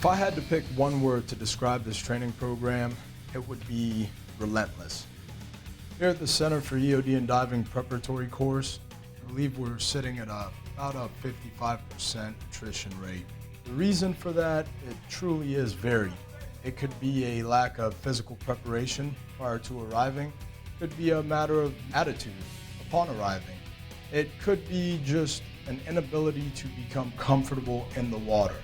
If I had to pick one word to describe this training program, it would be relentless. Here at the Center for EOD and Diving Preparatory Course, I believe we're sitting at about a 55% attrition rate. The reason for that, it truly is varied. It could be a lack of physical preparation prior to arriving. It could be a matter of attitude upon arriving. It could be just an inability to become comfortable in the water.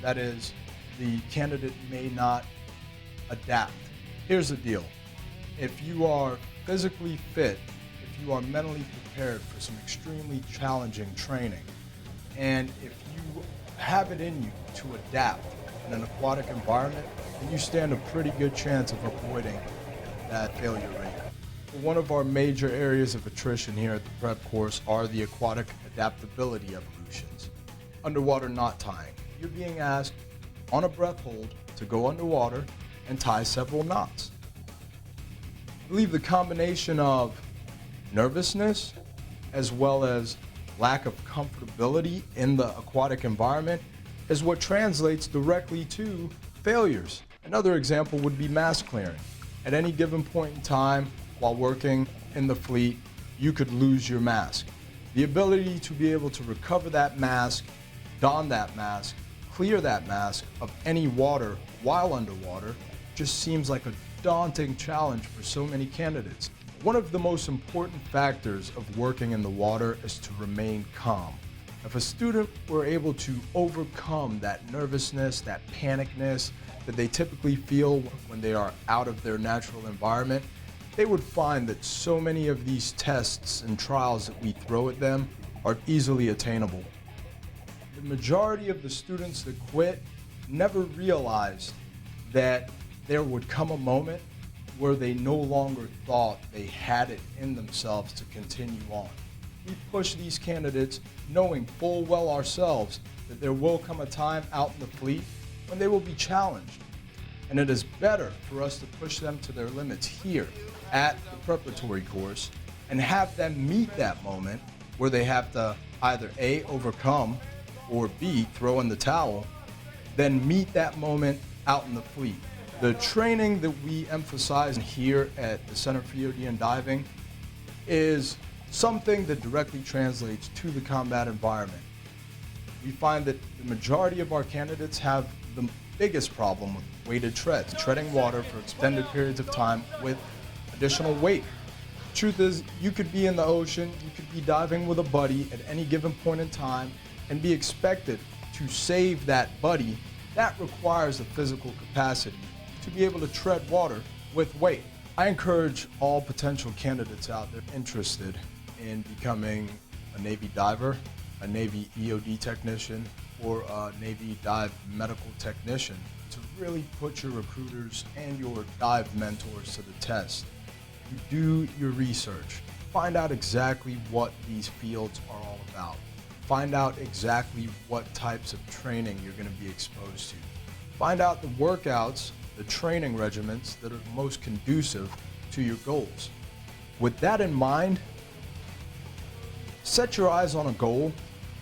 That is, the candidate may not adapt. Here's the deal. If you are physically fit, if you are mentally prepared for some extremely challenging training, and if you have it in you to adapt in an aquatic environment, then you stand a pretty good chance of avoiding that failure rate. One of our major areas of attrition here at the prep course are the aquatic adaptability evolutions. Underwater knot tying. You're being asked on a breath hold to go underwater and tie several knots. I believe the combination of nervousness as well as lack of comfortability in the aquatic environment is what translates directly to failures. Another example would be mask clearing. At any given point in time while working in the fleet, you could lose your mask. The ability to be able to recover that mask, don that mask, clear that mask of any water while underwater just seems like a daunting challenge for so many candidates. One of the most important factors of working in the water is to remain calm. If a student were able to overcome that nervousness, that panicness that they typically feel when they are out of their natural environment, they would find that so many of these tests and trials that we throw at them are easily attainable. The majority of the students that quit never realized that there would come a moment where they no longer thought they had it in themselves to continue on. We push these candidates knowing full well ourselves that there will come a time out in the fleet when they will be challenged. And it is better for us to push them to their limits here at the preparatory course and have them meet that moment where they have to either A, overcome, or B, throw in the towel, then meet that moment out in the fleet. The training that we emphasize here at the Center for EOD and Diving is something that directly translates to the combat environment. We find that the majority of our candidates have the biggest problem with weighted treads, treading water for extended periods of time with additional weight. Truth is, you could be in the ocean, you could be diving with a buddy at any given point in time and be expected to save that buddy. That requires a physical capacity to be able to tread water with weight. I encourage all potential candidates out there interested in becoming a Navy diver, a Navy EOD technician, or a Navy dive medical technician to really put your recruiters and your dive mentors to the test. You do your research. Find out exactly what these fields are all about. Find out exactly what types of training you're going to be exposed to. Find out the workouts, the training regimens that are most conducive to your goals. With that in mind, set your eyes on a goal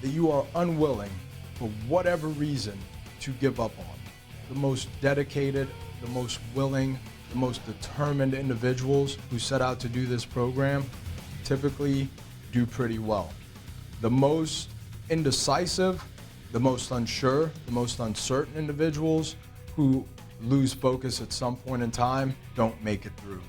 that you are unwilling, for whatever reason, to give up on. The most dedicated, the most willing, the most determined individuals who set out to do this program typically do pretty well. The most indecisive, the most unsure, the most uncertain individuals who lose focus at some point in time don't make it through.